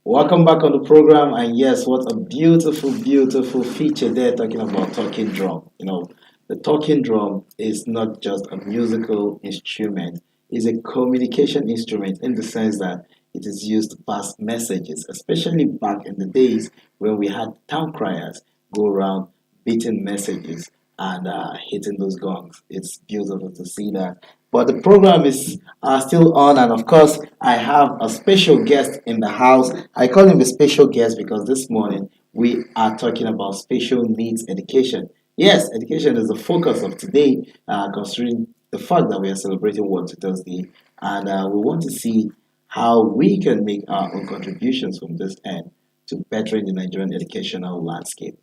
Welcome back on the program. And yes, what a beautiful, beautiful feature there talking about talking drum. The talking drum is not just a musical instrument, it's a communication instrument in the sense that it is used to pass messages, especially back in the days when we had town criers go around beating messages and hitting those gongs. It's beautiful to see that. But the program is still on, and of course, I have a special guest in the house. I call him a special guest because this morning we are talking about special needs education. Yes, education is the focus of today, considering the fact that we are celebrating World Tutors Day, and we want to see how we can make our own contributions from this end to bettering the Nigerian educational landscape.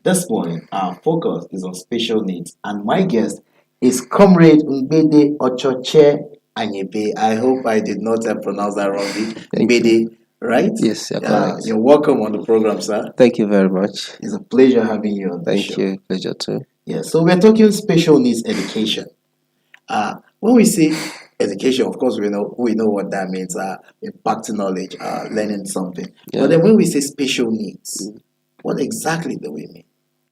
This morning, our focus is on special needs, and my guest is Comrade Ngbede Ochoche Anyebe. I hope I did not pronounce that wrongly. Thank you. Ngbede, right? Yes, you're correct. You're welcome on the program, sir. Thank you very much. It's a pleasure having you on the Thank show. you. Pleasure too. Yeah, so we're talking special needs education. When we say education, of course, we know what that means. Impacting knowledge, learning something. Yeah. But then when we say special needs, what exactly do we mean?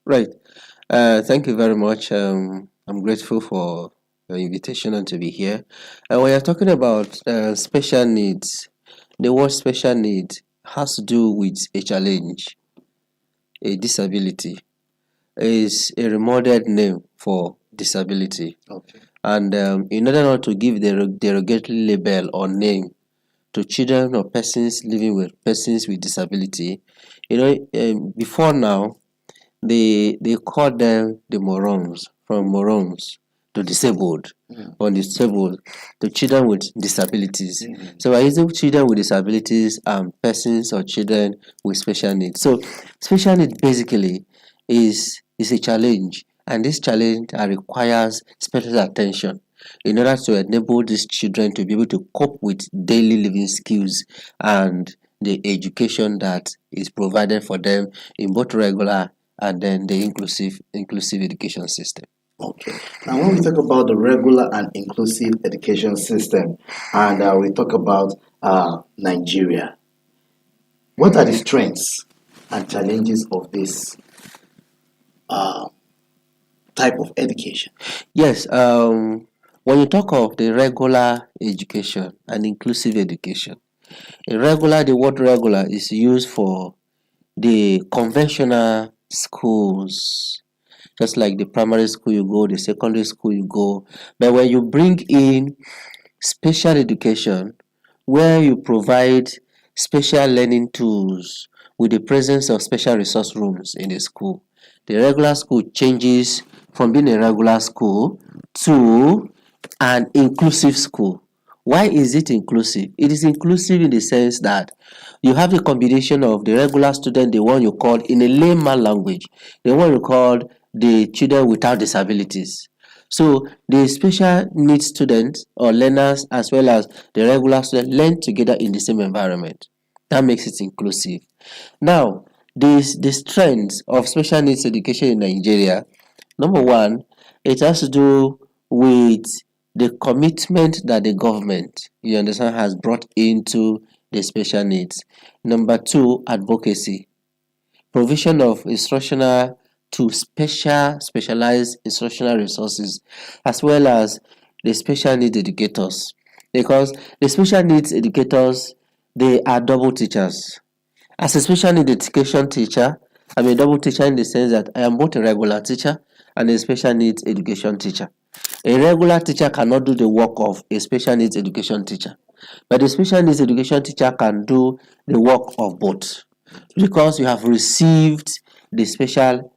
Right. Thank you very much. I'm grateful for your invitation and to be here. When you're talking about special needs, the word special need has to do with a challenge, a disability. Is a remodeled name for disability. Okay. And in order not to give the derogatory label or name to children or persons living with persons with disability, before now, they call them the morons, from morons to disabled, or disabled to children with disabilities. So we're using children with disabilities and persons or children with special needs. So special needs basically is a challenge, and this challenge requires special attention in order to enable these children to be able to cope with daily living skills and the education that is provided for them in both regular and then the inclusive education system. Okay. Now, when we talk about the regular and inclusive education system, and we talk about Nigeria, what are the strengths and challenges of this uh, type of education? Yes, when you talk of the regular education and inclusive education, the word regular is used for the conventional schools, just like the primary school you go, the secondary school you go. But when you bring in special education, where you provide special learning tools with the presence of special resource rooms in the school, the regular school changes from being a regular school to an inclusive school. Why is it inclusive? It is inclusive in the sense that you have a combination of the regular student, the one you call in a layman language, the one you call the children without disabilities. So the special needs students or learners as well as the regular students learn together in the same environment. That makes it inclusive. Now, the strengths of special needs education in Nigeria, number one, it has to do with the commitment that the government, you understand, has brought into the special needs. Number two, advocacy, provision of instructional to specialized instructional resources, as well as the special needs educators, because the special needs educators, they are double teachers. As a special needs education teacher, I'm a double teacher in the sense that I am both a regular teacher and a special needs education teacher. A regular teacher cannot do the work of a special needs education teacher, but the special needs education teacher can do the work of both, because you have received the special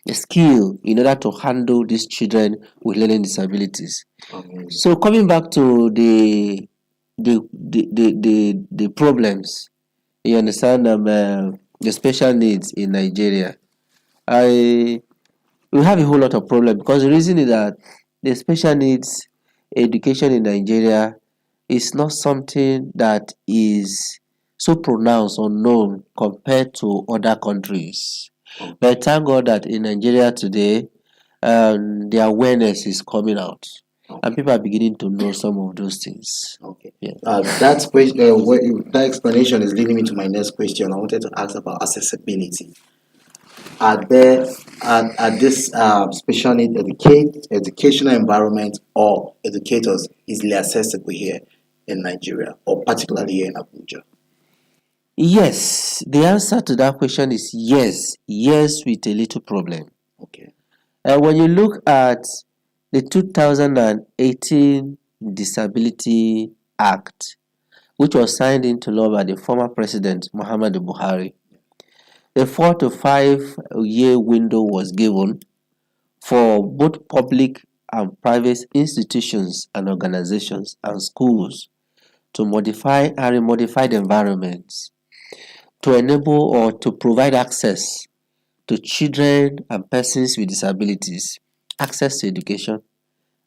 skill in order to handle these children with learning disabilities. So coming back to the problems, you understand, the special needs in Nigeria, I we have a whole lot of problems, because the reason is that the special needs education in Nigeria is not something that is so pronounced or known compared to other countries. But thank God that in Nigeria today, the awareness is coming out. and Okay. people are beginning to know some of those things. Okay. Yeah. That's question. That explanation is leading me to my next question. I wanted to ask about accessibility. Are there are this special need educational environment or educators easily accessible here in Nigeria or particularly here in Abuja? Yes, the answer to that question is yes. Yes, with a little problem. Okay. When you look at the 2018 Disability Act, which was signed into law by the former president Muhammadu Buhari, a 4 to 5 year window was given for both public and private institutions and organizations and schools to modify and remodify environments to enable or to provide access to children and persons with disabilities, access to education,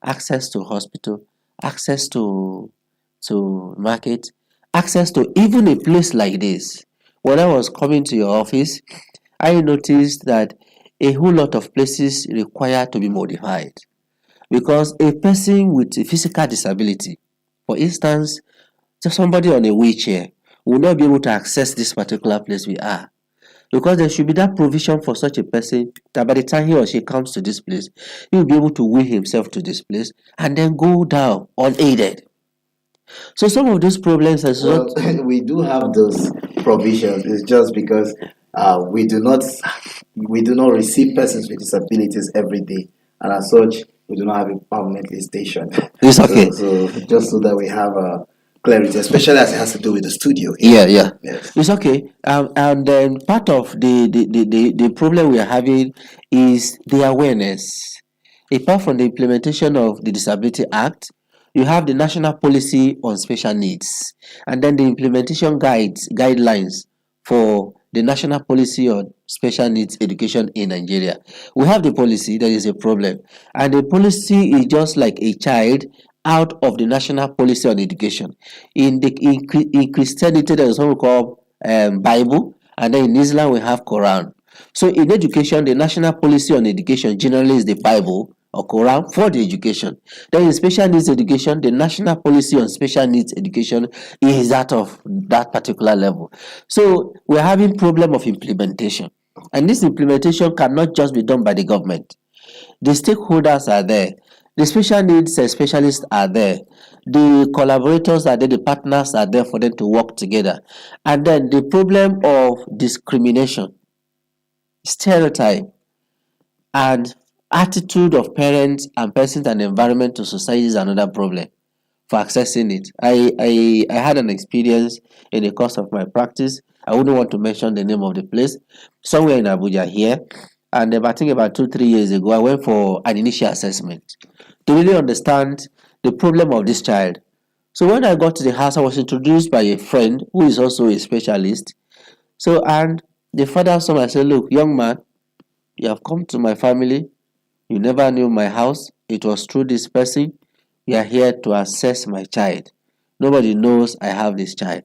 access to hospital, access to market, access to even a place like this. When I was coming to your office, I noticed that a whole lot of places require to be modified because a person with a physical disability, for instance, just somebody on a wheelchair, will not be able to access this particular place we are, because there should be that provision for such a person that by the time he or she comes to this place, he will be able to wheel himself to this place and then go down unaided. So some of those problems are not. Well, we do have those provisions. It's just because we do not receive persons with disabilities every day, and as such, we do not have it permanently stationed. It's So, okay. so just so that we have clarity, especially as it has to do with the studio here. Yeah, yeah. Yes. It's okay. And then part of the problem we are having is the awareness. Apart from the implementation of the Disability Act, you have the National Policy on Special Needs, and then the implementation guidelines for the National Policy on Special Needs Education in Nigeria. We have the policy, there is a problem, and the policy is just like a child out of the National Policy on Education. In Christianity, there is what we call Bible, and then in Islam we have Quran. So in education, the national policy on education generally is the Bible or Quran for the education. Then in special needs education, the national policy on special needs education is that of that particular level. So we're having problem of implementation. And this implementation cannot just be done by the government. The stakeholders are there. The special needs specialists are there. The collaborators are there. The partners are there for them to work together. And then the problem of discrimination, stereotype, and attitude of parents and persons and environment to society is another problem for accessing it. I had an experience in the course of my practice. I wouldn't want to mention the name of the place, somewhere in Abuja here. And I think about 2 3 years ago, I went for an initial assessment to really understand the problem of this child. So when I got to the house, I was introduced by a friend who is also a specialist. So, and the father saw me and said, "Look, young man, you have come to my family. You never knew my house. It was through this person. You are here to assess my child. Nobody knows I have this child.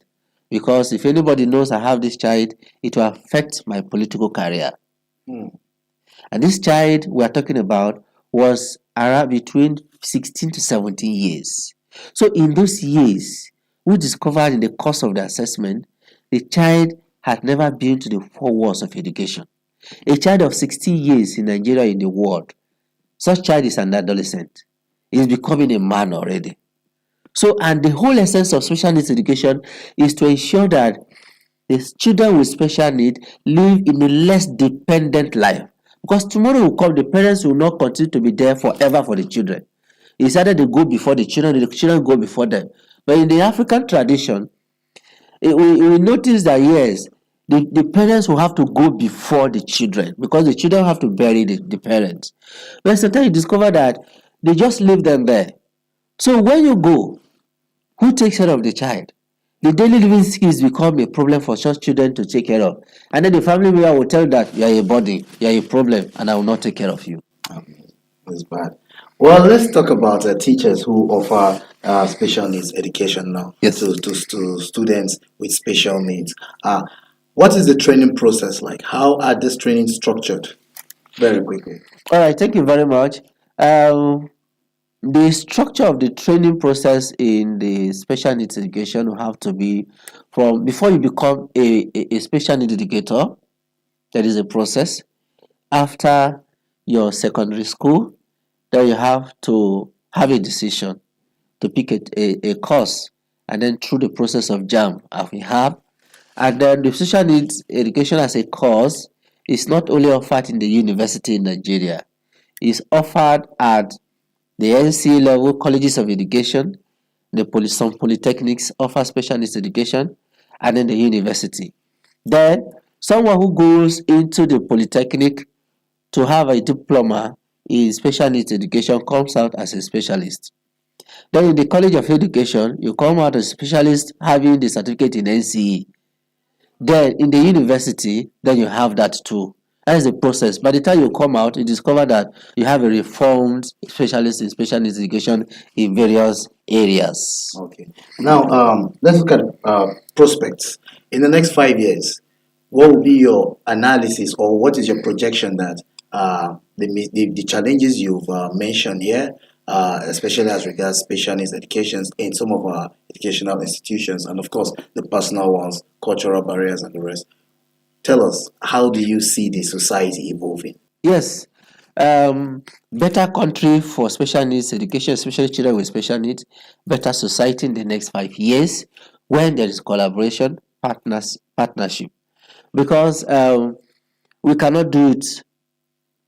Because if anybody knows I have this child, it will affect my political career." Hmm. And this child we are talking about was around between 16 to 17 years. So in those years, we discovered in the course of the assessment, the child had never been to the four walls of education. A child of 16 years in Nigeria, in the world, such child is an adolescent. He is becoming a man already. So, and the whole essence of special needs education is to ensure that the children with special need live in a less dependent life. Because tomorrow will come, the parents will not continue to be there forever for the children. It's either they go before the children go before them. But in the African tradition, we notice that yes, the parents will have to go before the children because the children have to bury the parents. But sometimes you discover that they just leave them there. So when you go, who takes care of the child? The daily living skills become a problem for such children to take care of. And then the family member will tell you that you are a body, you are a problem, and I will not take care of you. Um, it's bad. Well, let's talk about teachers who offer special needs education now Yes. to students with special needs. What is the training process like? How are this training structured? Very quickly. All right, thank you very much. Um, The structure of the training process in the special needs education will have to be from before you become a special needs educator. There is a process. After your secondary school, then you have to have a decision to pick a course, and then through the process of jam as we have. And then the social needs education as a course is not only offered in the university in Nigeria, it's offered at the NCE level colleges of education, some polytechnics offer special needs education, and then the university. Then someone who goes into the polytechnic to have a diploma in special needs education comes out as a specialist. Then in the college of education, you come out as a specialist having the certificate in NCE. Then in the university, then you have that too. That is the process. By the time you come out, you discover that you have a reformed specialist in special needs education in various areas. Okay. Now, let's look at prospects. In the next 5 years, what will be your analysis or what is your projection that the challenges you've mentioned here, especially as regards special needs educations in some of our educational institutions, and of course the personal ones, cultural barriers, and the rest. Tell us, how do you see the society evolving? Yes, better country for special needs education, especially children with special needs, better society in the next 5 years when there is collaboration, partnership. Because we cannot do it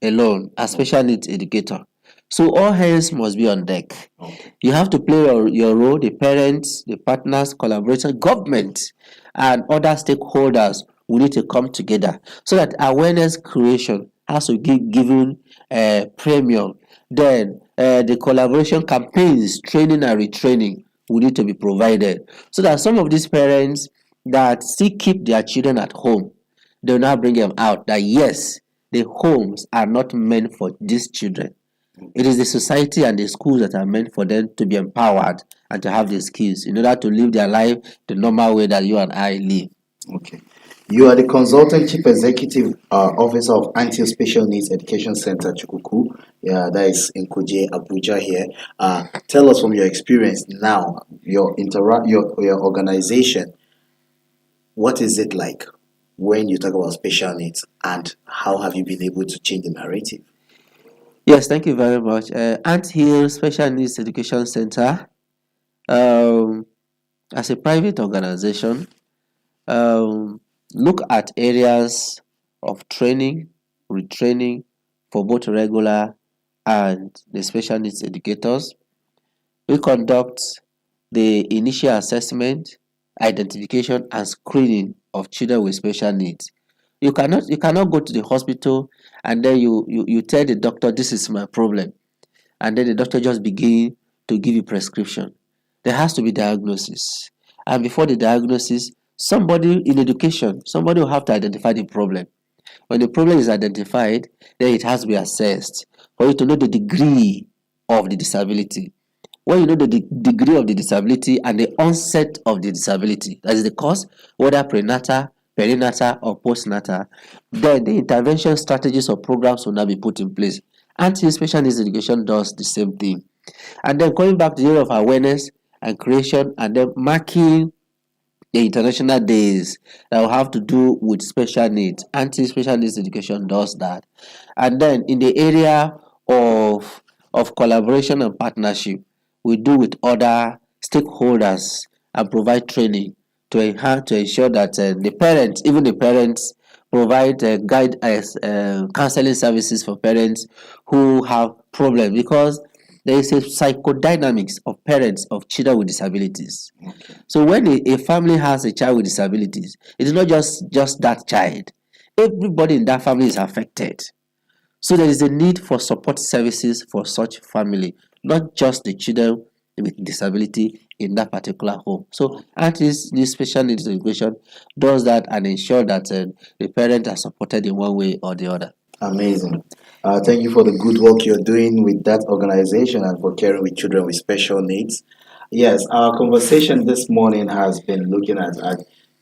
alone as special needs educator. So all hands must be on deck. Okay. You have to play your role, the parents, the partners, collaborators, government, and other stakeholders will need to come together so that awareness creation has to give given premium. Then the collaboration campaigns, training and retraining will need to be provided so that some of these parents that still keep their children at home, they'll now bring them out that yes, the homes are not meant for these children. It is the society and the schools that are meant for them to be empowered and to have the skills in order to live their life the normal way that you and I live. Okay. You are the consultant chief executive officer of Anti Special Needs Education Center Chukuku. Yeah, that is in Kuje, Abuja here. Tell us from your experience now, your organization, what is it like when you talk about special needs and how have you been able to change the narrative? Yes, thank you very much. Ant Hill Special Needs Education Center, um, as a private organization, look at areas of training, retraining for both regular and the special needs educators. We conduct the initial assessment, identification, and screening of children with special needs. You cannot go to the hospital and then you tell the doctor this is my problem, and then the doctor just begin to give you prescription. There has to be diagnosis, and before the diagnosis, somebody in education, somebody will have to identify the problem. When the problem is identified, then it has to be assessed for you to know the degree of the disability. When you know the degree of the disability and the onset of the disability, that is the cause, whether prenatal, perinatal, or postnatal, then the intervention strategies or programs will now be put in place. Anti-special needs education does the same thing. And then going back to the area of awareness and creation, and then marking the international days that will have to do with special needs. Anti-special needs education does that. And then in the area of collaboration and partnership, we do with other stakeholders and provide training to enhance to ensure that the parents, even the parents, provide guide as counseling services for parents who have problems, because there is a psychodynamics of parents of children with disabilities. So when a family has a child with disabilities, it is not just that child. Everybody in that family is affected. So there is a need for support services for such family, not just the children with disability in that particular home. So artists this special needs education does that and ensure that the parents are supported in one way or the other. Amazing. Thank you for the good work you're doing with that organization and for caring with children with special needs. Yes, our conversation this morning has been looking at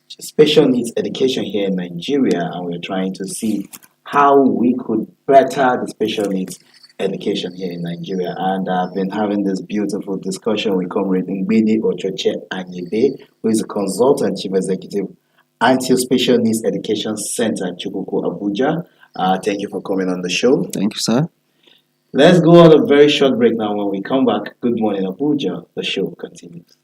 special needs education here in Nigeria, and we're trying to see how we could better the special needs education here in Nigeria. And I've been having this beautiful discussion with Comrade Ngbidi Ochoche Anyebe, who is a consultant chief executive Anti-Special Needs Education Center at Chukuku, Abuja. Thank you for coming on the show. Thank you, sir. Let's go on a very short break now. When we come back, good morning, Abuja. The show continues.